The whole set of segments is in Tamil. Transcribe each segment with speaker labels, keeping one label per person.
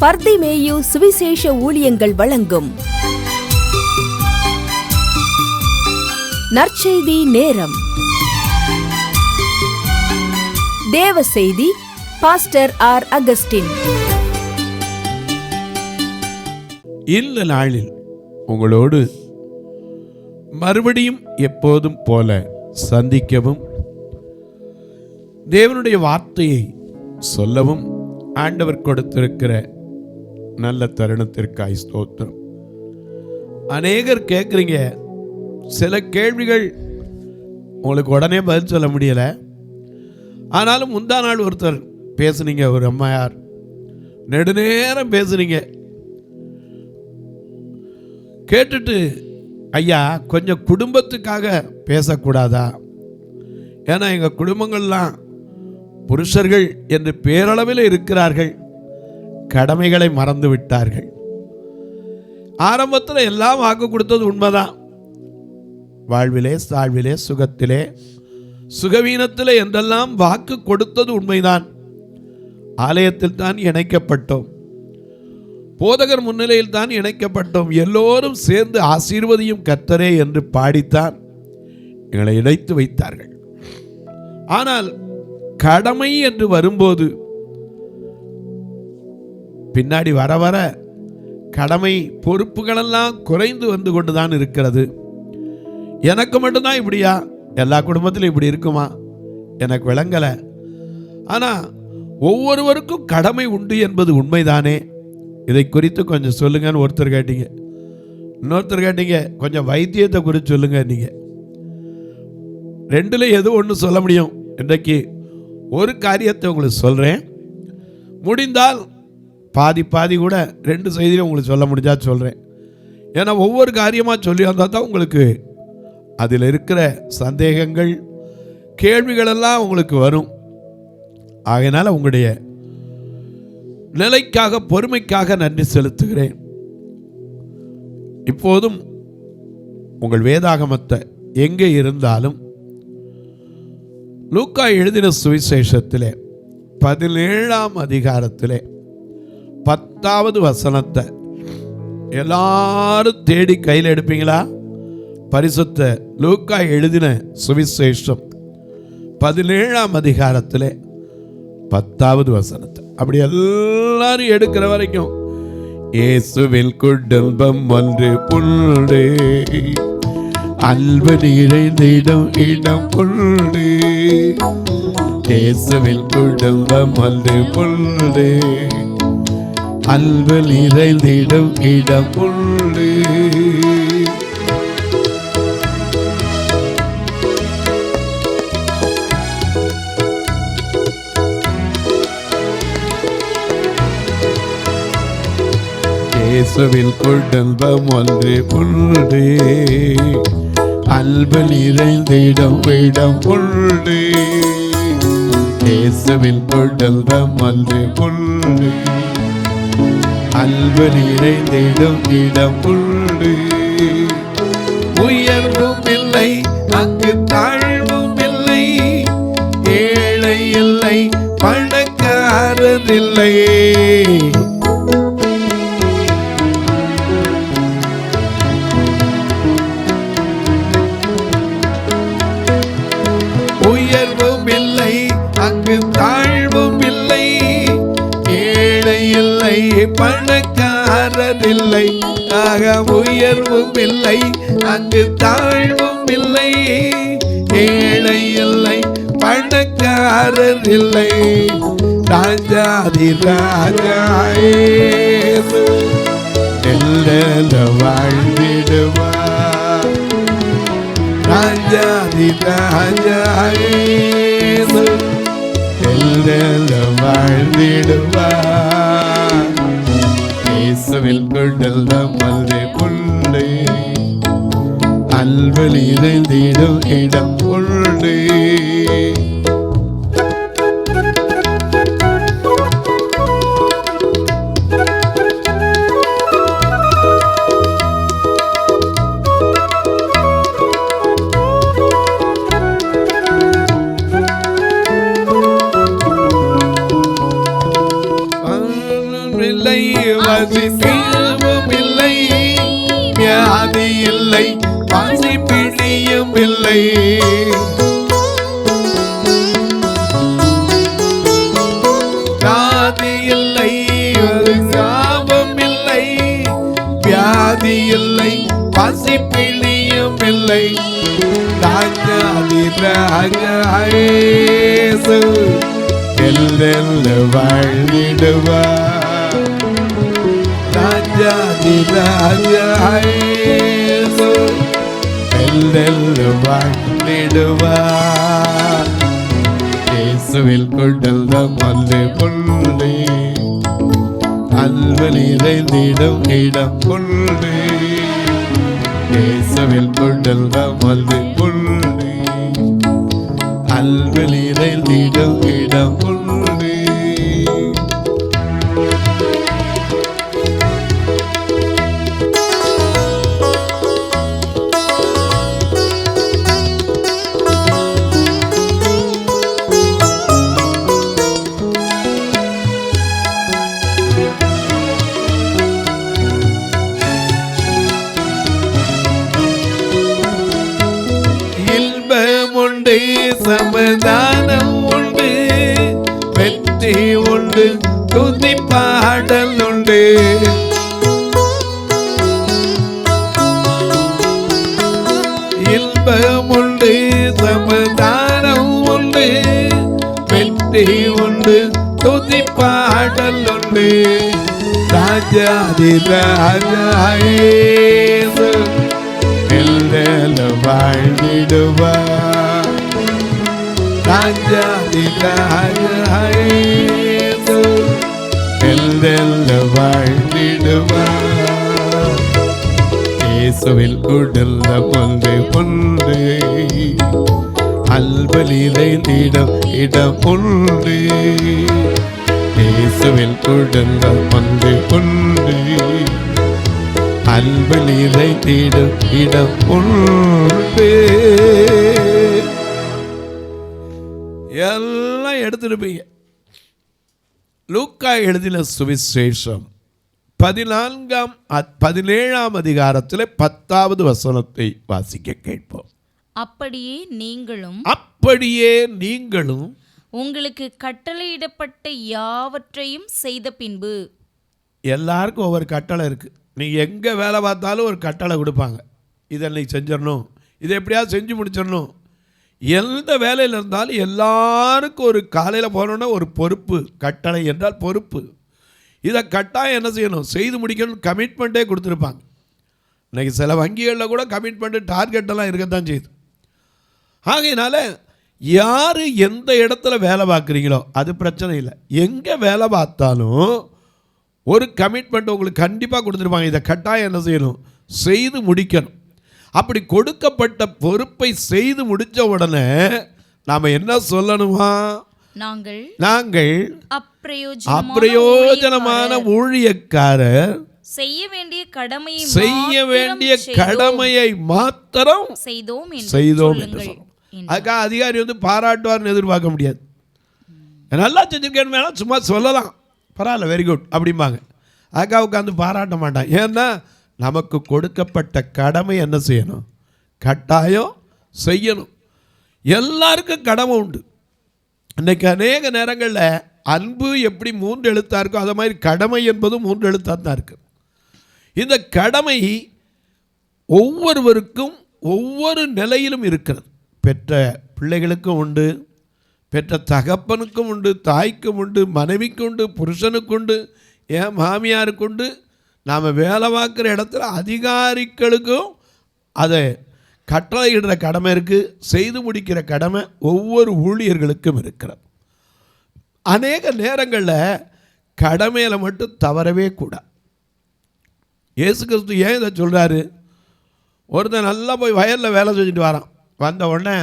Speaker 1: பர்திமேயு சுவிசேஷ ஊழியங்கள் வழங்கும் நற்செய்தி நேரம். தேவ செய்தி பாஸ்டர் ஆர். அகஸ்டின்.
Speaker 2: இந்த நாளில் உங்களோடு மறுபடியும் எப்போதும் போல சந்திக்கவும் தேவனுடைய வார்த்தையை சொல்லவும் ஆண்டவர் கொடுத்திருக்கிற நல்ல தருணத்திற்காய் ஸ்தோத்திரம். அநேகர் கேட்குறீங்க, சில கேள்விகள் உங்களுக்கு உடனே பதில் சொல்ல முடியலை. ஆனாலும் முந்தா நாள் ஒருத்தர் பேசுனீங்க, ஒரு அம்மையார் நெடுநேரம் பேசுனீங்க. கேட்டுட்டு, ஐயா கொஞ்சம் குடும்பத்துக்காக பேசக்கூடாதா? ஏன்னா எங்கள் குடும்பங்கள்லாம் புருஷர்கள் என்று பேரளவில் இருக்கிறார்கள், கடமைகளை மறந்து விட்டார்கள். ஆரம்பத்தில் எல்லாம் வாக்கு கொடுத்தது உண்மைதான். வாழ்விலே, தாழ்விலே, சுகத்திலே, சுகவீனத்திலே என்றெல்லாம் வாக்கு கொடுத்தது உண்மைதான். ஆலயத்தில் தான் இணைக்கப்பட்டோம், போதகர் முன்னிலையில் தான் இணைக்கப்பட்டோம். எல்லோரும் சேர்ந்து ஆசீர்வதியும் கர்த்தரே என்று பாடித்தான் எங்களை இணைத்து வைத்தார்கள். ஆனால் கடமை என்று வரும்போது பின்னாடி வர வர கடமை பொறுப்புகளெல்லாம் குறைந்து வந்து கொண்டுதான் இருக்கிறது. எனக்கு மட்டும்தான் இப்படியா? எல்லா குடும்பத்திலும் இப்படி இருக்குமா? எனக்கு விளங்கலை. ஆனால் ஒவ்வொருவருக்கும் கடமை உண்டு என்பது உண்மைதானே? இதை குறித்து கொஞ்சம் சொல்லுங்கன்னு ஒருத்தர் கேட்டீங்க. இன்னொருத்தர் கேட்டீங்க, கொஞ்சம் வைத்தியத்தை குறித்து சொல்லுங்க. நீங்கள் ரெண்டுல எது ஒன்று சொல்ல முடியும்? இன்றைக்கு ஒரு காரியத்தை உங்களுக்கு சொல்கிறேன். முடிந்தால் பாதி பாதி கூட ரெண்டு செய்தியும் உங்களுக்கு சொல்ல முடிஞ்சா சொல்கிறேன். ஏன்னா ஒவ்வொரு காரியமாக சொல்லி வந்தால் தான் உங்களுக்கு அதில் இருக்கிற சந்தேகங்கள், கேள்விகளெல்லாம் உங்களுக்கு வரும். ஆகையினால உங்களுடைய நிலைக்காக, பொறுமைக்காக நன்றி செலுத்துகிறேன். இப்போதும் உங்கள் வேதாகமத்தை எங்கே இருந்தாலும் லூக்கா எழுதின சுவிசேஷத்திலே 17ஆம் அதிகாரத்திலே 10வது வசனத்தை எல்லாரும் தேடி கையில் எடுப்பீங்களா? பரிசுத்த லூக்கா எழுதின சுவிசேஷம் 17ஆம் அதிகாரத்திலே 10வது வசனத்தை அப்படி எல்லாரும் எடுக்கிற வரைக்கும், இயேசுவில் குடும்பம் ஒன்று புள்ளு, அன்பு நிறைந்திடும் இடம் புள்ளு. இயேசுவில் குடும்பம் ஒன்று புள்ளு, அன்பு நிறைந்திடும் இடம் புள்ளு. இயேசுவில் குடும்பம் ஒன்று புள்ளு, அன்பு நிறைந்திடும் இடம் புள்ளு. இயேசுவில் குடும்பம் ஒன்று புள்ளு, அன்பு நிறைந்திடும் இடம் புள்ளு. உயர்வும் இல்லை, அங்கு தாழ்வும் இல்லை, ஏழை இல்லை, பணக்காரர் இல்லை. உயர்வும் இல்லை, அங்கு தாழ்வும் இல்லை, ஏழை இல்லை, பணக்காரர் இல்லை. ஆக உயர்வும் இல்லை, அங்கு தாழ்வும் இல்லை, ஏழை இல்லை, பணக்காரர் இல்லை. ராஜாதி ராஜா இயேசு எல்லோரும் வாழ்ந்திடுவார். ராஜாதி ராஜா இயேசு எல்லோரும் வாழ்ந்திடுவார். இயேசுவில் குடும்பம் ஒன்று புள்ளு, அன்பு நிறைந்திடும் இடம் புள்ளு. இல்லை பசி தீர்வும் இல்லை, வியாதி இல்லை, பசி பிடியும் இல்லை. வியாதி இல்லை, சாபம் இல்லை, வியாதி இல்லை, பசி பிடியும் இல்லை. ராஜாதி ராஜா இயேசு எல்லெல்லும் வாழ்ந்திடுவார். ராஜாதி ராஜா இயேசு எல்லெல்லும் வாழ்ந்திடுவார். இயேசுவில் கொண்டல்த மல்லு புள்ளி அல்வலிதை நீடும் இடம் புள்ளி. இயேசுவில் கொண்டல்த மல்லு புள்ளி அல்வலிதை நீடும் இடம் புள்ளி. சமாதானம் உண்டு, வெற்றி உண்டு, துதி பாடல் உண்டு. இன்பம் உண்டு, சமாதானம் உண்டு, வெற்றி உண்டு, துதி பாடல் உண்டு. ராஜாதி ராஜா இயேசு எல்லெல்லும் வாழ்ந்திடுவார். ராஜாதி ராஜா இயேசு எல்லெல்லும் வாழ்ந்திடுவார். இயேசுவில் உடல்ல பொன்று பொன்று அல்பலிதை இடம் இடம் பொன்று. இயேசுவில் உடல்ல பொன்று பொன்று அல்பலிதை இடம் இடம் பொன்று. எல்லாம் எடுத்துருப்பீங்க. லூக்கா எழுதின சுவிசேஷம் 17ஆம் அதிகாரத்தில் 10வது வசனத்தை வாசிக்க கேட்போம்.
Speaker 3: அப்படியே நீங்களும் உங்களுக்கு கட்டளையிடப்பட்ட யாவற்றையும் செய்த பின்பு.
Speaker 2: எல்லாருக்கும் ஒவ்வொரு கட்டளை இருக்கு. நீங்க எங்க வேலை பார்த்தாலும் ஒரு கட்டளை கொடுப்பாங்க. இதை நீ செஞ்சிடணும், இதை எப்படியாவது செஞ்சு முடிச்சிடணும். எந்த வேலையில் இருந்தாலும் எல்லாருக்கும் ஒரு காலையில் போனோன்னா ஒரு பொறுப்பு. கட்டளை என்றால் பொறுப்பு. இதை கட்டாயம் என்ன செய்யணும், செய்து முடிக்கணும். கமிட்மெண்ட்டே கொடுத்துருப்பாங்க. இன்றைக்கி சில வங்கிகளில் கூட கமிட்மெண்ட்டு டார்கெட்டெல்லாம் இருக்கத்தான் செய்யுது. ஆகையினால யார் எந்த இடத்துல வேலை பார்க்குறீங்களோ அது பிரச்சனை இல்லை. எங்கே வேலை பார்த்தாலும் ஒரு கமிட்மெண்ட் உங்களுக்கு கண்டிப்பாக கொடுத்துருப்பாங்க. இதை கட்டாயம் என்ன செய்யணும், செய்து முடிக்கணும். அப்படி கொடுக்கப்பட்ட பொறுப்பை செய்து முடித்த உடனே நாம் என்ன சொல்லணுமா, நாங்கள் அப்பிரயோஜனமான ஊழியக்காரர், செய்ய வேண்டிய கடமையை மாத்திரம் செய்தோம் என்று சொல்லணும். அதுக்காக அதிகாரி வந்து பாராட்டுவார்னு எதிர்பார்க்க முடியாது. நல்லா செஞ்சிருக்கேன்னு வேணால் சும்மா சொல்லலாம், பரவாயில்ல வெரி குட் அப்படிம்பாங்க. அதுக்காக உட்காந்து பாராட்ட மாட்டான். ஏன்னா நமக்கு கொடுக்கப்பட்ட கடமை என்ன செய்யணும், கட்டாயம் செய்யணும். எல்லாருக்கும் கடமை உண்டு. இன்றைக்கி அநேக நேரங்களில் அன்பு எப்படி 3 எழுத்தாக இருக்கோ அதை மாதிரி கடமை என்பதும் 3 எழுத்தாக தான் இருக்குது. இந்த கடமை ஒவ்வொருவருக்கும் ஒவ்வொரு நிலையிலும் இருக்கிறது. பெற்ற பிள்ளைகளுக்கும் உண்டு, பெற்ற தகப்பனுக்கும் உண்டு, தாய்க்கும் உண்டு, மனைவிக்கும் உண்டு, புருஷனுக்கு உண்டு, ஏன் மாமியாருக்கு உண்டு. நாம் வேலை பார்க்குற இடத்துல அதிகாரிகளுக்கும் அதை கட்டளையிடுற கடமை இருக்குது, செய்து முடிக்கிற கடமை ஒவ்வொரு ஊழியர்களுக்கும் இருக்கிறது. அநேக நேரங்களில் கடமையில் மட்டும் தவறவே கூடாது. இயேசு கிறிஸ்து ஏன் இதை சொல்கிறாரு, ஒருத்தன் நல்லா போய் வயலில் வேலை செஞ்சுட்டு வரான். வந்த உடனே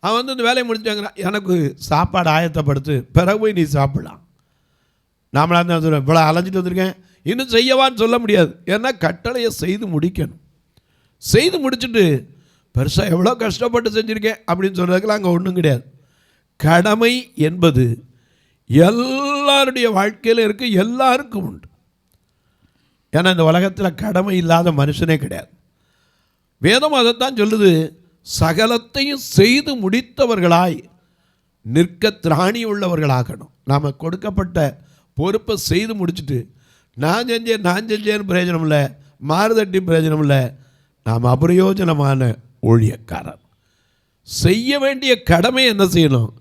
Speaker 2: அவன் வந்து இந்த வேலையை முடிச்சாங்கிறான், எனக்கு சாப்பாடு ஆயத்தப்படுத்து, பிறகு போய் நீ சாப்பிடலாம். நாமளாக தான் சொல்லுவேன், இவ்வளோ அலைஞ்சிட்டு வந்திருக்கேன் இன்னும் செய்யவான்னு சொல்ல முடியாது. ஏன்னா கட்டளையை செய்து முடிக்கணும். செய்து முடிச்சுட்டு பெருசாக எவ்வளோ கஷ்டப்பட்டு செஞ்சுருக்கேன் அப்படின்னு சொல்கிறதுக்கெல்லாம் அங்கே ஒன்றும் கிடையாது. கடமை என்பது எல்லாருடைய வாழ்க்கையில் இருக்குது, எல்லாருக்கும் உண்டு. ஏன்னா இந்த உலகத்தில் கடமை இல்லாத மனுஷனே கிடையாது. வேதம் அதைத்தான் சொல்லுது, சகலத்தையும் செய்து முடித்தவர்களாய் நிற்க திராணி உள்ளவர்களாகணும். நாம் கொடுக்கப்பட்ட பொறுப்பை செய்து முடிச்சுட்டு நான் செஞ்சேன்னு பிரயோஜனம் இல்லை, மாறுதட்டி பிரயோஜனம் இல்லை, நாம் அபிரயோஜனமான ஊழியக்காரர். செய்ய வேண்டிய கடமை என்ன செய்யணும்?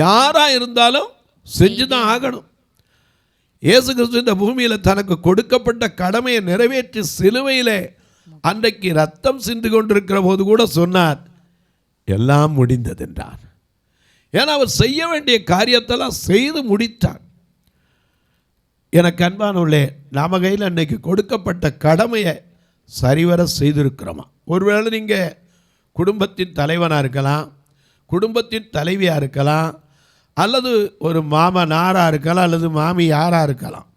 Speaker 2: யாராக இருந்தாலும் செஞ்சு தான் ஆகணும். இயேசு கிறிஸ்து இந்த பூமியில் தனக்கு கொடுக்கப்பட்ட கடமையை நிறைவேற்றி சிலுவையிலே அன்றைக்கு ரத்தம் சிந்து கொண்டிருக்கிற போது கூட சொன்னார், எல்லாம் முடிந்தது என்றார். ஏன்னா அவர் செய்ய வேண்டிய காரியத்தெல்லாம் செய்து முடித்தார். எனக்கு அன்பானவர்களே, நாம கையில் அன்னைக்கு கொடுக்கப்பட்ட கடமையை சரிவர செய்திருக்கிறோமா? ஒருவேளை நீங்கள் குடும்பத்தின் தலைவனாக இருக்கலாம், குடும்பத்தின் தலைவியாக இருக்கலாம், அல்லது ஒரு மாமனாராக இருக்கலாம், அல்லது மாமி யாராக இருக்கலாம்,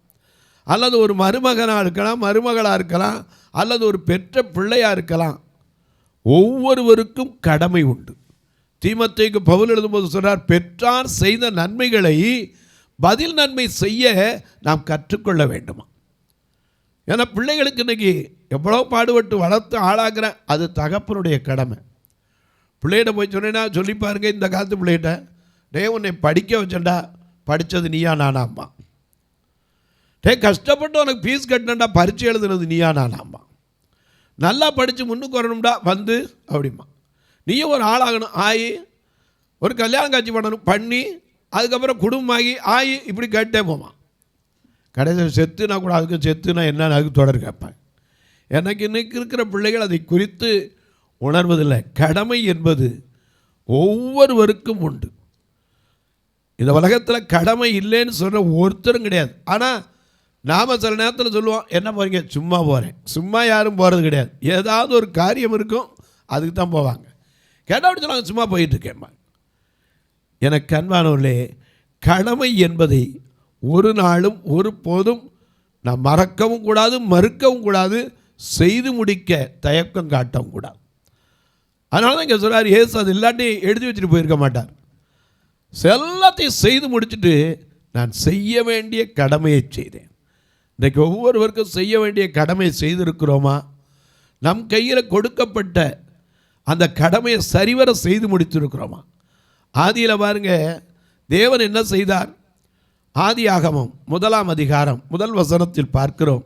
Speaker 2: அல்லது ஒரு மருமகனாக இருக்கலாம், மருமகளாக இருக்கலாம், அல்லது ஒரு பெற்ற பிள்ளையாக இருக்கலாம். ஒவ்வொருவருக்கும் கடமை உண்டு. தீமோத்தேயுக்கு பவுல் எழுதும்போது சொல்றார், பெற்றார் செய்த நன்மைகளை பதில் நன்மை செய்ய நாம் கற்றுக்கொள்ள வேண்டுமா? ஏன்னா பிள்ளைகளுக்கு இன்னைக்கு எவ்வளோ பாடுபட்டு வளர்த்து ஆளாக்குறேன், அது தகப்பனுடைய கடமை. பிள்ளைகிட்ட போய் சொன்னேன்னா சொல்லி பாருங்க, இந்த காலத்து பிள்ளைகிட்ட, டே உன்னை படிக்க வச்சேன்டா, படித்தது நீயா நானாம்மா. டே கஷ்டப்பட்டு உனக்கு ஃபீஸ் கட்டினண்டா, பரீட்சை எழுதுனது நீயா நானாம்மா. நல்லா படித்து முன்னுக்கு வரணும்டா வந்து அப்படிமா. நீயும் ஒரு ஆளாகணும், ஆகி ஒரு கல்யாணம் காட்சி பண்ணணும், பண்ணி அதுக்கப்புறம் குடும்பமாகி ஆகி இப்படி கேட்டே போமா. கடைசியில் செத்துனா கூட அதுக்கு செத்துனா என்னன்னு அதுக்கு தொடர் கேட்பேன். எனக்கு இன்னைக்கு இருக்கிற பிள்ளைகள் அதை குறித்து உணர்வதில்லை. கடமை என்பது ஒவ்வொருவருக்கும் உண்டு. இந்த உலகத்தில் கடமை இல்லைன்னு சொல்கிற ஒருத்தரும் கிடையாது. ஆனால் நாம் சில நேரத்தில் சொல்லுவோம், என்ன போகிறீங்க? சும்மா போகிறேன். சும்மா யாரும் போகிறது கிடையாது. ஏதாவது ஒரு காரியம் இருக்கும், அதுக்கு தான் போவாங்க. கேட்டால் அப்படி சொல்லுவாங்க, சும்மா போயிட்டுருக்கேம்மா. எனக்கு அன்பானவர்களே, கடமை என்பதை ஒரு நாளும் ஒரு போதும் நாம் மறக்கவும் கூடாது, மறுக்கவும் கூடாது, செய்து முடிக்க தயக்கம் காட்டவும் கூடாது. அதனால தான் இங்கே சொல்கிறார், ஏசு அது இல்லாட்டி எழுதி வச்சுட்டு போயிருக்க மாட்டார். எல்லாத்தையும் செய்து முடிச்சுட்டு நான் செய்ய வேண்டிய கடமையை செய்தேன். இன்றைக்கு ஒவ்வொருவருக்கும் செய்ய வேண்டிய கடமையை செய்திருக்கிறோமா? நம் கையில் கொடுக்கப்பட்ட அந்த கடமையை சரிவர செய்து முடித்திருக்கிறோமா? ஆதியில் பாருங்க, தேவன் என்ன செய்தார்? ஆதியாகமம் 1ஆம் அதிகாரம் 1 வசனத்தில் பார்க்கிறோம்.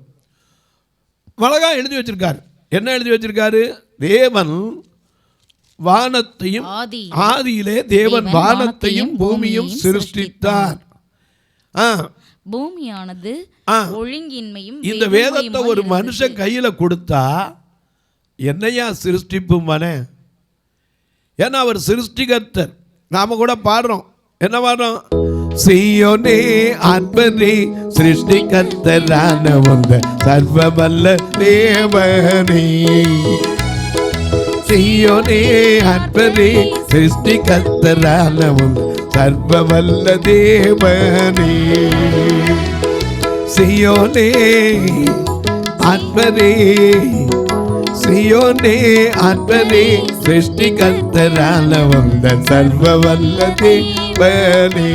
Speaker 2: அழகா எழுதி வச்சிருக்கார். என்ன எழுதி வச்சிருக்காரு? தேவன் வானத்தையும், ஆதியிலே தேவன் வானத்தையும் பூமியும் சிருஷ்டித்தார்.
Speaker 3: பூமியானது ஒழுங்கின்மையும்.
Speaker 2: இந்த வேதத்தை ஒரு மனுஷன் கையில கொடுத்தா என்னையா சிருஷ்டிப்பும் மனே? ஏன்னா அவர் சிருஷ்டிகர்த்தர். நாம கூட பாடுறோம், என்ன பாடுறோம்? சீயோனே அன்பனே சிருஷ்டிகர்த்தரான உந்த சர்வவல்ல தேவனே. சீயோனே அன்பனே சிருஷ்டிகர்த்தரான உந்த சர்வவல்ல தேவனே. சீயோனே அன்பனே, சீயோனே அன்பனே சிருஷ்டிகர்த்தரான உந்த சர்வவல்ல தேவனே.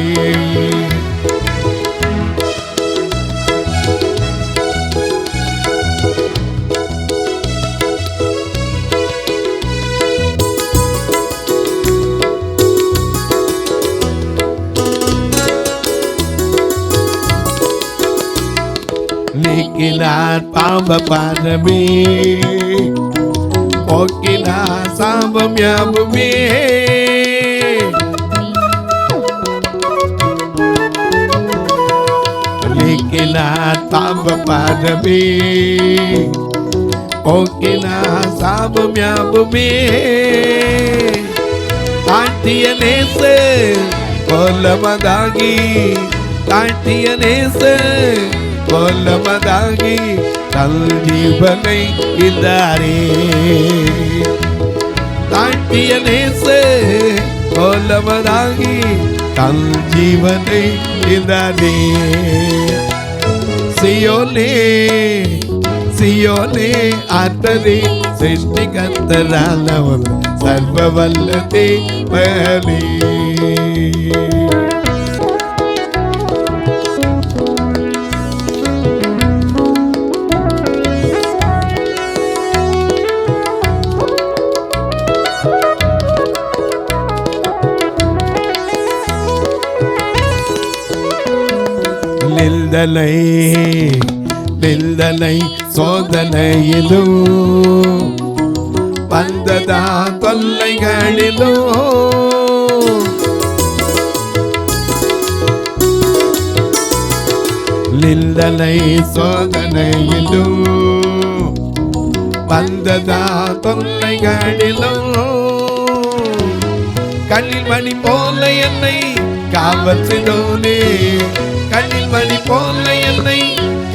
Speaker 2: நீக்கினார் பாவ பாரமே, போக்கினார் சாபம் யாவுமே. நீக்கினார் பாவ பாரமே, போக்கினார் சாபம் யாவுமே. தாழ்த்திய நேச கொல்லமதாகி, தாழ்த்திய நேச கொல்லமதாகி தல் ஜீவனை இந்தாரே. தாழ்த்திய நேச கொல்லமதாகி தல் ஜீவனை இந்தாரே. சியோனே சியோனே ஆற்றலே சிருஷ்டிகர்த்தரான சர்வவல்ல தேவனே. நிந்தனை சோதனையிலும் வந்ததா தொல்லைகளிலும் நிந்தனை சோதனையிலும் வந்ததா தொல்லைகளிலும் கண்ணில் மணி போல என்னை காவல் செய்தோனே, கண்ணில் மணி போல என்னை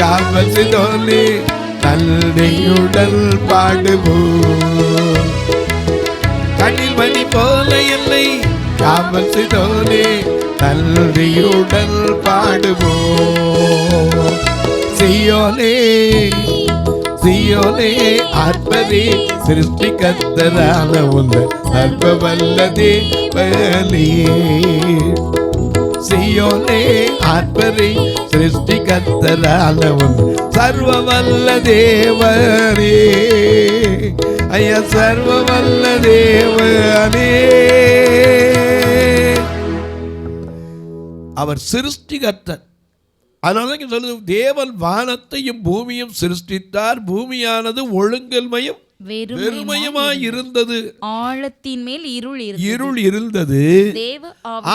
Speaker 2: காவல் செய்தோனே, நன்றியுடன் பாடுவோம். கண்ணில் மணி போல என்னை காவல் செய்தோனே, நன்றியுடன் பாடுவோம். சீயோனே சீயோனே ஆத்மதே சிருஷ்டிகர்த்தரான உந்த சர்வ வல்ல தேவனே. சீயோனே ஆத்மதே சிருஷ்டிகர்த்தரான உந்த சர்வ வல்ல தேவனே. ஐயா சர்வ வல்ல தேவனே. அவர் சிருஷ்டிகர்த்தர். அதனால சொல்லுது, தேவன் வானத்தையும் பூமியும் சிருஷ்டித்தார், பூமியானது ஒழுங்கல்மையும் வெறுமையுமாய் இருந்தது,
Speaker 3: ஆழத்தின் மேல்
Speaker 2: இருள் இருந்தது,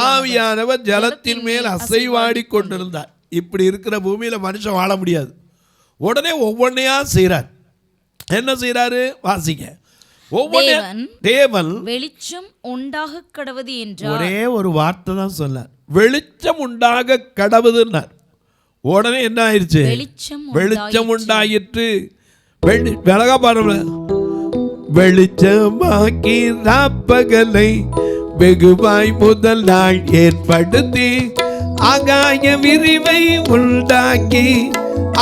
Speaker 2: ஆவியானவர் ஜலத்தின் மேல் அசைவாடி கொண்டிருந்தார். இப்படி இருக்கிற பூமியில மனுஷன் வாழ முடியாது. உடனே ஒவ்வொன்னையா செய்றார். என்ன செய்யறாரு வாசிங்க. தேவன் வெளிச்சம் உண்டாக கடவுது என்றார். ஒரே ஒரு வார்த்தை தான் சொன்னார், வெளிச்சம் உண்டாக கடவுதுன்னார். உடனே என்ன ஆயிடுச்சு? வெளிச்சம் உண்டாயிற்று. விலகா பாருங்க. வெளிச்சமாக்கி ராப்பகலை வெகுவாய் முதல் நாள் ஏற்படுத்தி ஆகாய விரிவை உண்டாக்கி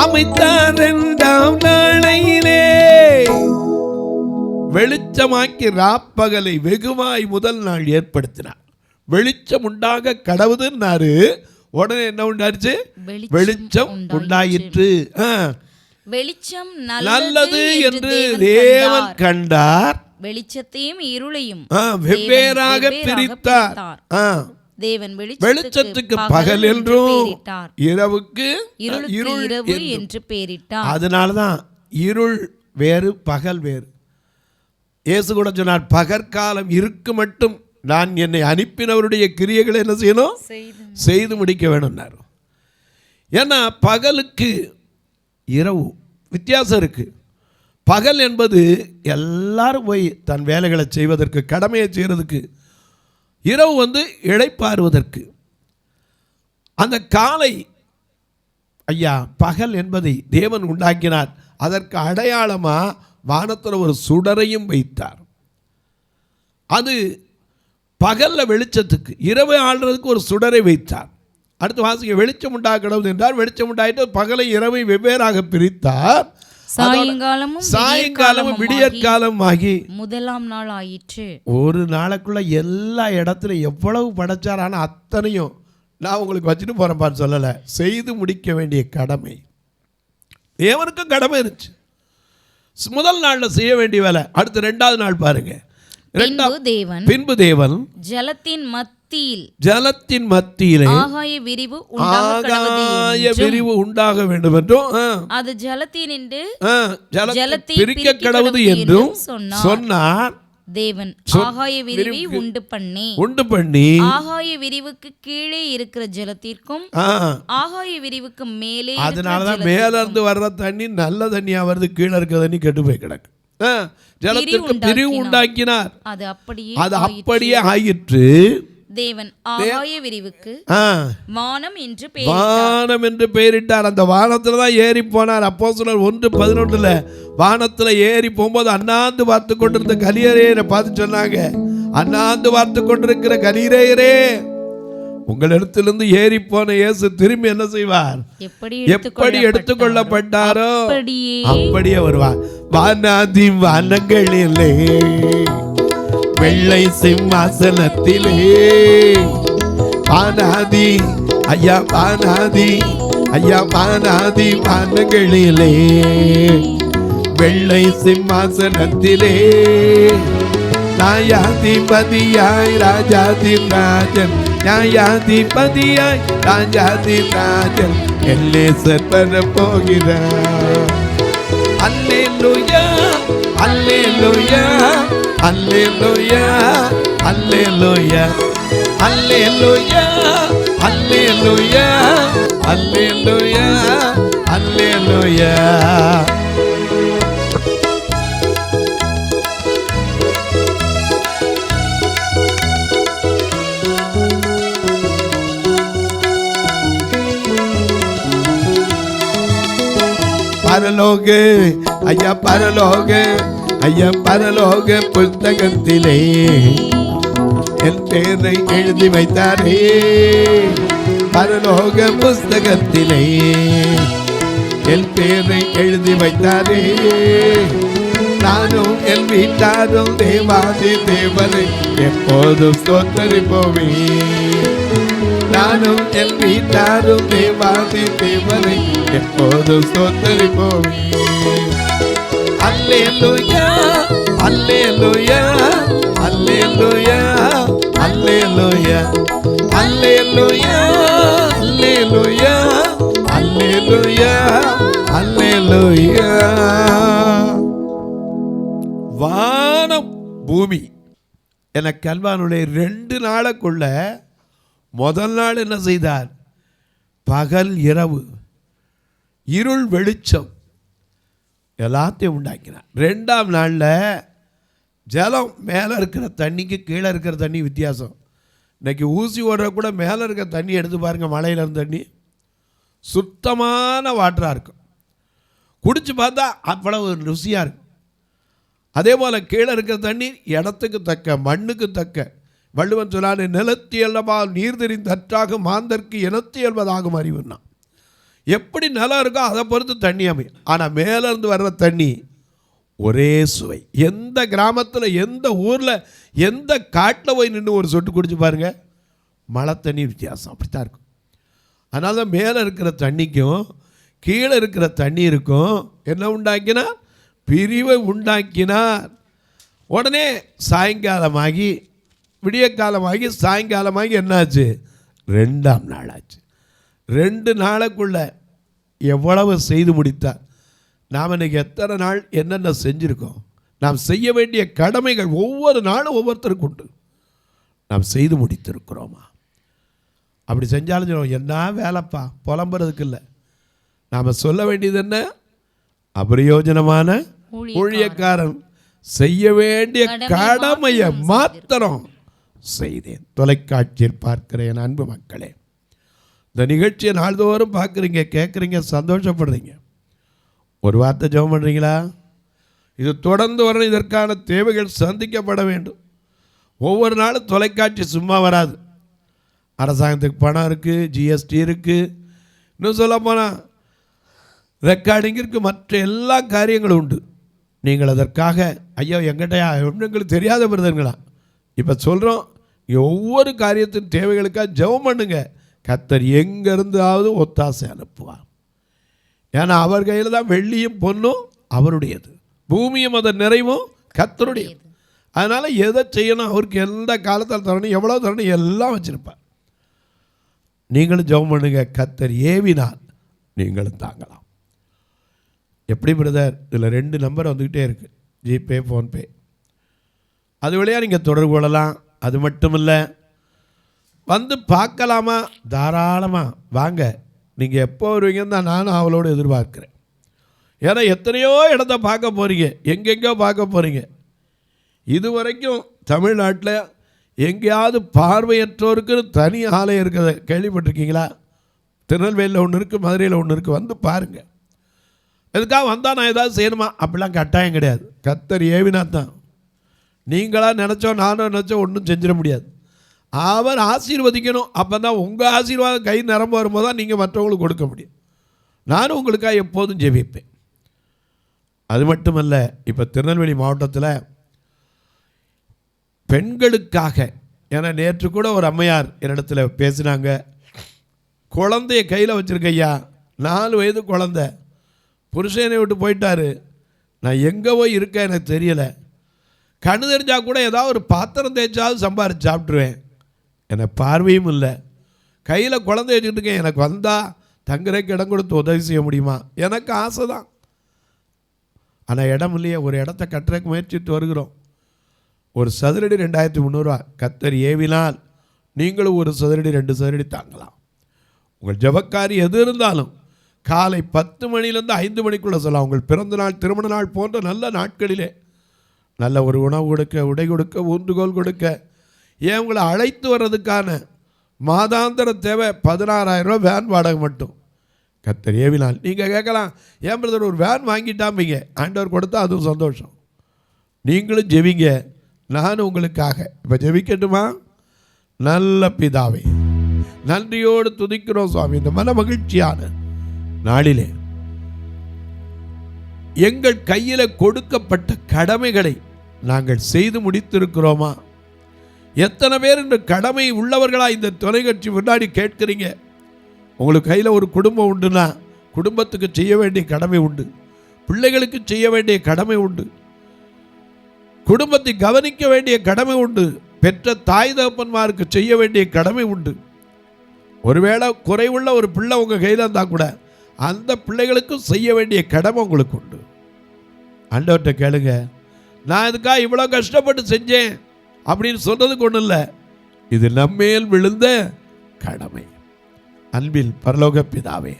Speaker 2: அமைத்தார் இரண்டாம் நாளையிலே. வெளிச்சமாக்கி ராப்பகலை வெகுவாய் முதல் நாள் ஏற்படுத்தினார். வெளிச்சம் உண்டாக கடவுதுன்னாரு. உடனே என்ன உண்டாச்சு? வெளிச்சம் உண்டாயிற்று.
Speaker 3: வெளிச்சம்
Speaker 2: நல்லது என்று தேவன் கண்டார்.
Speaker 3: வெளிச்சத்தையும் இருளையும்
Speaker 2: வெவ்வேறாக பிரித்தார்.
Speaker 3: தேவன்
Speaker 2: வெளிச்சத்துக்கு பகல் என்றும் இரவுக்கு
Speaker 3: இருள் என்று பெயரிட்டார்.
Speaker 2: அதனாலதான் இருள் வேறு பகல் வேறு. இயேசு கூட சொன்னார், பகற்காலம் இருக்கு மட்டும் நான் என்னை அனுப்பினவருடைய கிரியைகளை என்ன செய்யணும்? செய்து முடிக்க வேணும்னார். ஏன்னா பகலுக்கு இரவு வித்தியாசம் இருக்கு. பகல் என்பது எல்லாரும் போய் தன் வேலைகளை செய்வதற்கு, கடமையை செய்வதற்கு. இரவு இளைப்பாறுவதற்கு. அந்த காலை ஐயா பகல் என்பதை தேவன் உண்டாக்கினார். அதற்கு அடையாளமா வானத்தில் ஒரு சுடரையும் வைத்தார். அது பகல்ல வெளிச்சத்துக்கு, இரவு ஆள்றதுக்கு ஒரு சுடரை வைத்தார். அடுத்து வாசிக்க, வெளிச்சம் உண்டாக்கணும் என்றார். வெளிச்சம் உண்டாயிட்டு பகலை இரவை வெவ்வேறாக பிரித்தார். சாயங்காலமும் விடியற்காலம் ஆகி
Speaker 3: முதலாம் நாள் ஆயிற்று.
Speaker 2: ஒரு நாளைக்குள்ள எல்லா இடத்துலையும் எவ்வளவு படைச்சார். ஆனால் அத்தனையும் நான் உங்களுக்கு வச்சுட்டு போறேன் பாரு சொல்லலை, செய்து முடிக்க வேண்டிய கடமை தேவனுக்கும் கடமை இருந்துச்சு. முதல் நாள்ல செய்ய வேண்டிய வேலை. அடுத்து ரெண்டாவது நாள் பாருங்க. பின்பு தேவன் ஜலத்தின் மத்தியிலே ஆகாய விரிவு உண்டாக வேண்டும் என்றும்
Speaker 3: அது ஜலத்தினின்று
Speaker 2: ஜலத்தை பிரிக்க கடவுது என்றும் சொன்னார்.
Speaker 3: தேவன் ஆகாய விரிவை உண்டு பண்ணி ஆகாய விரிவுக்கு கீழே இருக்கிற ஜலத்திற்கும் ஆகாய விரிவுக்கு மேலே,
Speaker 2: அதனாலதான் மேல இருந்து வர்ற தண்ணி நல்ல தண்ணியா வருது, கீழே இருக்க தண்ணி கெட்டு போய் கிடக்கு. ஜலத்திற்கு பிரிவு உண்டாக்கினார். அது அப்படியே ஆயிற்று.
Speaker 3: தேவன் ஆகாய விரிவுக்கு வானம் என்று
Speaker 2: பெயரிட்டார். அந்த வானத்துல தான் ஏறி போனார். அப்போஸ்தலர் 1:11 வானத்துல ஏறி போகும்போது அண்ணாந்து பார்த்து கொண்டிருந்த கலிலேயரை பார்த்து சொன்னாங்க, அண்ணாந்து பார்த்து கொண்டிருக்கிற கலிலேயரே, உங்களிடத்திலிருந்து ஏறி போன இயேசு திரும்பி என்ன செய்வார்? எப்படி எடுத்துக்கொள்ளப்பட்டாரோ அப்படியே வருவார். வானாதி வானங்களிலே வெள்ளை சிம்மாசனத்திலே வானாதி ஐயா வானாதி வானங்களிலே வெள்ளை சிம்மாசனத்திலே நாயாதிபதியாய் ராஜாதி ராஜன் நியாயாதிபதியாய் ராஜாதி ராஜன் எல்லேசர் வரப்போகிறார். அல்லேலூயா அல்லேலூயா அல்லேலூயா அல்லேலூயா அல்லேலூயா அல்லேலூயா அல்லேலூயா அல்லேலூயா. பரலோக ஐயா பரலோக ஐயா பரலோக புத்தகத்திலே என் பேரை எழுதி வைத்தாரே. பரலோக புஸ்தகத்திலே என் பேரை எழுதி வைத்தாரே. நானும் என் வீட்டாரும் தேவாதி தேவனை எப்போதும் ஸ்தோத்தரிப்போமே. நானும் என் வீட்டாரும் தேவாதி தேவனை எப்போதும் ஸ்தோத்தரிப்போமே. அல்லேலூயா அல்லேலூயா அல்லேலூயா அல்லேலூயா அல்லேலூயா அல்லேலூயா அல்லேலூயா அல்லேலூயா. வானம் பூமி என கல்வானுடைய 2 நாளுக்குள்ள முதல் நாள் என்ன செய்தார்? பகல் இரவு, இருள் வெளிச்சம் எல்லாத்தையும் உண்டாக்கினார். 2ஆம் நாளில் ஜலம் மேலே இருக்கிற தண்ணிக்கு கீழே இருக்கிற தண்ணி வித்தியாசம். இன்றைக்கி ஊசி ஓடுற கூட மேலே இருக்கிற தண்ணி எடுத்து பாருங்கள், மலையில் இருந்த தண்ணி சுத்தமான வாட்டராக இருக்கும். குடித்து பார்த்தா அவ்வளவு ருசியாக இருக்கும். அதே போல் கீழே இருக்கிற தண்ணி இடத்துக்கு தக்க மண்ணுக்கு தக்க. வள்ளுவன் சொல்லான நிலத்தி எல்லவால் நீர் தெரிந்தற்றாக மாந்தற்கு இனத்தி எழுவதாகும் அறிவுன்னா. எப்படி நிலம் இருக்கோ அதை பொறுத்து தண்ணி அமையும். ஆனால் மேலேருந்து வர்ற தண்ணி ஒரே சுவை. எந்த கிராமத்தில் எந்த ஊரில் எந்த காட்டில் போய் நின்று ஒரு சொட்டு குடிச்சு பாருங்கள், மழை தண்ணி வித்தியாசம் அப்படித்தான் இருக்கும். அதனால தான் மேலே இருக்கிற தண்ணிக்கும் கீழே இருக்கிற தண்ணீருக்கும் என்ன உண்டாக்கினார்? பிரிவை உண்டாக்கினார். உடனே சாயங்காலமாகி விடிய காலமாகி சாயங்காலமாகி என்னாச்சு? 2ஆம் நாள் ஆச்சு. 2 நாளுக்குள்ள எவ்வளவு செய்து முடித்தார். நாம் இன்றைக்கி எத்தனை நாள் என்னென்ன செஞ்சுருக்கோம்? நாம் செய்ய வேண்டிய கடமைகள் ஒவ்வொரு நாளும் ஒவ்வொருத்தருக்கு உண்டு. நாம் செய்து முடித்திருக்கிறோமா? அப்படி செஞ்சாலும் சொல்லுவோம், என்ன வேலைப்பா, புலம்புறதுக்கு இல்லை. நாம் சொல்ல வேண்டியது என்ன? அபிரயோஜனமான ஊழியக்காரன். செய்ய வேண்டிய கடமையை மாத்திரம் செய்தேன். தொலைக்காட்சியில் பார்க்கிற என் அன்பு மக்களே, இந்த நிகழ்ச்சியை நாள்தோறும் பார்க்குறீங்க, கேட்குறீங்க, சந்தோஷப்படுறீங்க. ஒரு வார்த்தை ஜெபம் பண்ணுறீங்களா? இது தொடர்ந்து வரணும். இதற்கான தேவைகள் சந்திக்கப்பட வேண்டும். ஒவ்வொரு நாளும் தொலைக்காட்சி சும்மா வராது. அரசாங்கத்துக்கு பணம் இருக்குது, ஜிஎஸ்டி இருக்குது, இன்னும் சொல்ல போனால் ரெக்கார்டிங் இருக்குது, மற்ற எல்லா காரியங்களும் உண்டு. நீங்கள் அதற்காக ஐயோ எங்கிட்டயா எங்களுக்கு தெரியாத பிரதர்களா இப்போ சொல்கிறோம். ஒவ்வொரு காரியத்தின் தேவைகளுக்காக ஜெபம் பண்ணுங்க. கர்த்தர் எங்கேருந்தாவது ஒத்தாசை அனுப்புவார். ஏன்னா அவர் கையில் தான் வெள்ளியும் பொன்னும் அவருடையது, பூமியும் அதன் நிறைவும் கர்த்தருடையது. அதனால் எதை செய்யணும், அவருக்கு எந்த காலத்தில் தரணும், எவ்வளோ தரணும், எல்லாம் வச்சுருப்பார். நீங்களும் ஜெபம் பண்ணுங்க. கர்த்தர் ஏவினால் நீங்களும் தாங்கலாம். எப்படி பிரதர்? இதில் 2 நம்பர் வந்துக்கிட்டே இருக்குது, ஜிபே, ஃபோன்பே. அது வழியாக நீங்கள் தொடர்பு கொள்ளலாம். அது மட்டும் இல்லை, வந்து பார்க்கலாமா? தாராளமாக வாங்க. நீங்கள் எப்போ வருவீங்கன்னு தான் நானும் அவளோடு எதிர்பார்க்குறேன். ஏன்னா எத்தனையோ இடத்த பார்க்க போகிறீங்க, எங்கெங்கோ பார்க்க போகிறீங்க. இது வரைக்கும் தமிழ்நாட்டில் எங்கேயாவது பார்வையற்றோருக்கு தனி ஆலயம் இருக்கிறத கேள்விப்பட்டிருக்கீங்களா? திருநெல்வேலியில் ஒன்று இருக்குது, மதுரையில் ஒன்று இருக்குது. வந்து பாருங்கள். எதுக்காக வந்தால் நான் ஏதாவது செய்யணுமா? அப்படிலாம் கட்டாயம் கிடையாது. கர்த்தர் ஏவினா தான். நீங்களாக நினச்சோம், நானும் நினச்சோம் ஒன்றும் செஞ்சிட முடியாது. அவர் ஆசீர்வதிக்கணும். அப்போ தான் உங்கள் ஆசீர்வாதம் கை நிரம்ப வரும்போது தான் நீங்கள் மற்றவங்களுக்கு கொடுக்க முடியும். நானும் உங்களுக்காக எப்போதும் ஜெபிப்பேன். அது மட்டுமல்ல, இப்போ திருநெல்வேலி மாவட்டத்தில் பெண்களுக்காக, ஏன்னா நேற்று கூட ஒரு அம்மையார் என்னிடத்துல பேசினாங்க. குழந்தைய கையில் வச்சுருக்க ஐயா, 4 வயது குழந்தை, புருஷனை விட்டு போயிட்டாரு. நான் எங்கே போய் இருக்கேன் எனக்கு தெரியலை. கண்ணு தெரிஞ்சால் கூட ஏதாவது ஒரு பாத்திரம் தேய்ச்சாவது சம்பாரிச்சு சாப்பிட்ருவேன். எனக்கு பார்வையும் இல்லை, கையில் குழந்தை வச்சுக்கிட்டு இருக்கேன், எனக்கு வந்தால் தங்குறதுக்கு இடம் கொடுத்து உதவி செய்ய முடியுமா? எனக்கு ஆசை தான், ஆனால் இடம் இல்லையே. ஒரு இடத்த கட்டுறதுக்கு முயற்சித்து வருகிறோம். ஒரு சதுரடி 2300 கர்த்தர் ஏவினால் நீங்களும் ஒரு சதுரடி 2 சதுரடி தாங்கலாம். உங்கள் ஜபக்காரி எது இருந்தாலும் காலை 10 மணிலேருந்து 5 மணிக்குள்ளே சொல்லலாம். உங்கள் பிறந்த நாள், திருமண நாள் போன்ற நல்ல நாட்களிலே நல்ல ஒரு உணவு கொடுக்க, உடை கொடுக்க, ஊன்றுகோல் கொடுக்க, ஏன் உங்களை அழைத்து வர்றதுக்கான மாதாந்திர தேவை 16,000 ரூபா வேன் வாடகை மட்டும். கர்த்தர் ஏவினால் நீங்கள் கேட்கலாம், ஏன் பிரதர் ஒரு வேன் வாங்கிட்டாம்பீங்க? ஆண்டவர் கொடுத்தா அதுவும் சந்தோஷம். நீங்களும் ஜெபிங்க, நானும் உங்களுக்காக இப்போ ஜெபிக்கட்டுமா? நல்ல பிதாவே, நன்றியோடு துதிக்கிறோம் சுவாமி. இந்த மன மகிழ்ச்சியான நாளிலே எங்கள் கையில் கொடுக்கப்பட்ட கடமைகளை நாங்கள் செய்து முடித்திருக்கிறோமா? எத்தனை பேர் இந்த கடமை உள்ளவர்களாக இந்த தொலைக்காட்சி முன்னாடி கேட்குறீங்க? உங்களுக்கு கையில் ஒரு குடும்பம் உண்டுன்னா குடும்பத்துக்கு செய்ய வேண்டிய கடமை உண்டு, பிள்ளைகளுக்கு செய்ய வேண்டிய கடமை உண்டு, குடும்பத்தை கவனிக்க வேண்டிய கடமை உண்டு, பெற்ற தாய் தகப்பன்மாருக்கு செய்ய வேண்டிய கடமை உண்டு. ஒருவேளை குறைவுள்ள ஒரு பிள்ளை உங்கள் கையில் இருந்தால் கூட அந்த பிள்ளைகளுக்கும் செய்ய வேண்டிய கடமை உங்களுக்கு உண்டு. ஆண்டவர்கிட்ட கேளுங்க, நான் இதுக்காக இவ்வளோ கஷ்டப்பட்டு செஞ்சேன் அப்படின்னு சொல்றதுக்கு ஒன்றும் இல்லை, இது நம்மேல் விழுந்த கடமை. அன்பில் பரலோக பிதாவே,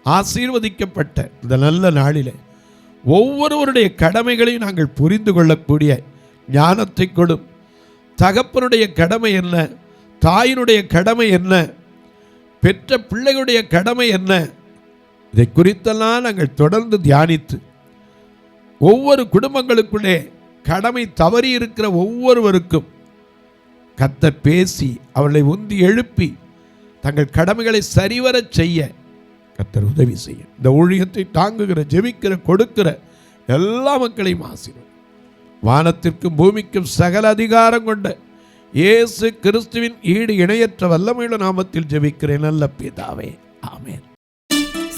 Speaker 2: ஆசீர்வதிக்கப்பட்ட இந்த நல்ல நாளிலே ஒவ்வொருவருடைய கடமைகளையும் நாங்கள் புரிந்து கொள்ளக்கூடிய ஞானத்தை கொடும். தகப்பனுடைய கடமை என்ன, தாயினுடைய கடமை என்ன, பெற்ற பிள்ளைகளுடைய கடமை என்ன, இதை குறித்தெல்லாம் நாங்கள் தொடர்ந்து தியானித்து ஒவ்வொரு குடும்பங்களுக்குள்ளே கடமை தவறி இருக்கிற ஒவ்வொருவருக்கும் கர்த்தர் பேசி அவர்களை உந்தி எழுப்பி தங்கள் கடமைகளை சரிவரச் செய்ய கர்த்தர் உதவி செய்யும். இந்த ஊழியத்தை தாங்குகிற, ஜெபிக்கிற, கொடுக்கிற எல்லா மக்களையும் ஆசீர்வதியும். வானத்திற்கும் பூமிக்கும் சகல அதிகாரம் கொண்ட இயேசு கிறிஸ்துவின் ஈடு இணையற்ற வல்லமையுள்ள நாமத்தில் ஜெபிக்கிறேன் நல்ல பிதாவே, ஆமென்.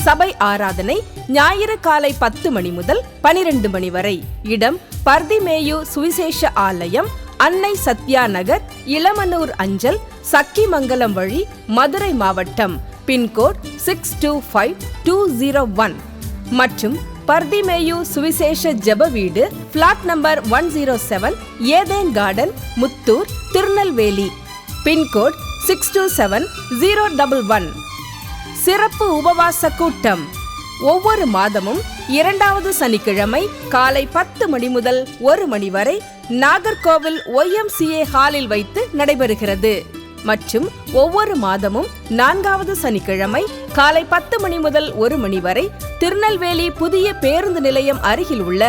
Speaker 1: சபை ஆராதனை ஞாயிறு காலை 10 மணி முதல் 12 மணி வரை. இடம் பர்திமேயு சுவிசேஷ ஆலயம், அன்னை சத்யா நகர், இளமனூர் அஞ்சல், சக்கிமங்கலம் வழி, மதுரை மாவட்டம். பின்கோட் 625201 மற்றும் பர்திமேயு சுவிசேஷ ஜெப வீடு, flat number 107, Eden garden, Muthur, Tirunelveli. Pincode 627011. சிறப்பு உபவாச கூட்டம் ஒவ்வொரு மாதமும் 2வது சனிக்கிழமை காலை 10 மணி முதல் 1 மணி வரை நாகர்கோவில் YMCA ஹாலில் வைத்து நடைபெறுகிறது. மற்றும் ஒவ்வொரு மாதமும் 4வது சனிக்கிழமை காலை 10 மணி முதல் 1 மணி வரை திருநெல்வேலி புதிய பேருந்து நிலையம் அருகில் உள்ள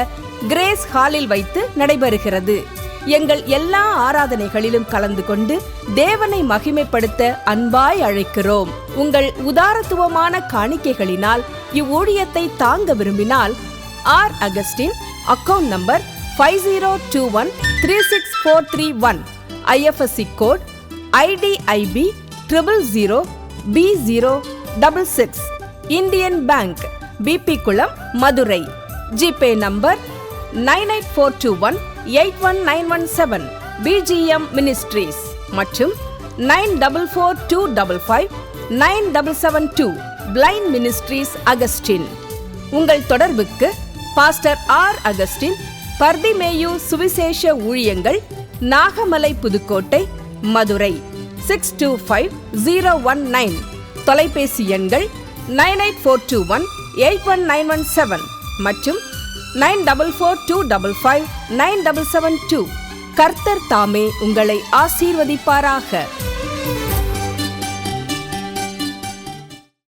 Speaker 1: கிரேஸ் ஹாலில் வைத்து நடைபெறுகிறது. எங்கள் எல்லா ஆராதனைகளிலும் கலந்து கொண்டு தேவனை மகிமைப்படுத்த அன்பாய் அழைக்கிறோம். உங்கள் உதாரத்துவமான காணிக்கைகளினால் இவ்வூழியத்தை தாங்க விரும்பினால் R Augustine, account number 5021364331, IFSC code IDIB 000B066, Indian bank, BP Kulam, Madurai. GPay number 9842181917, BGM ministries மற்றும் 9442559772, பிளைண்ட் மினிஸ்ட்ரீஸ் அகஸ்டின். உங்கள் தொடர்புக்கு பாஸ்டர் ஆர் அகஸ்டின், பர்திமேயு சுவிசேஷ ஊழியங்கள், நாகமலை, புதுக்கோட்டை, மதுரை 625019. தொலைபேசி எண்கள் 9842181917 மற்றும் 9442559772. கர்த்தர் தாமே உங்களை ஆசீர்வதிப்பாராக.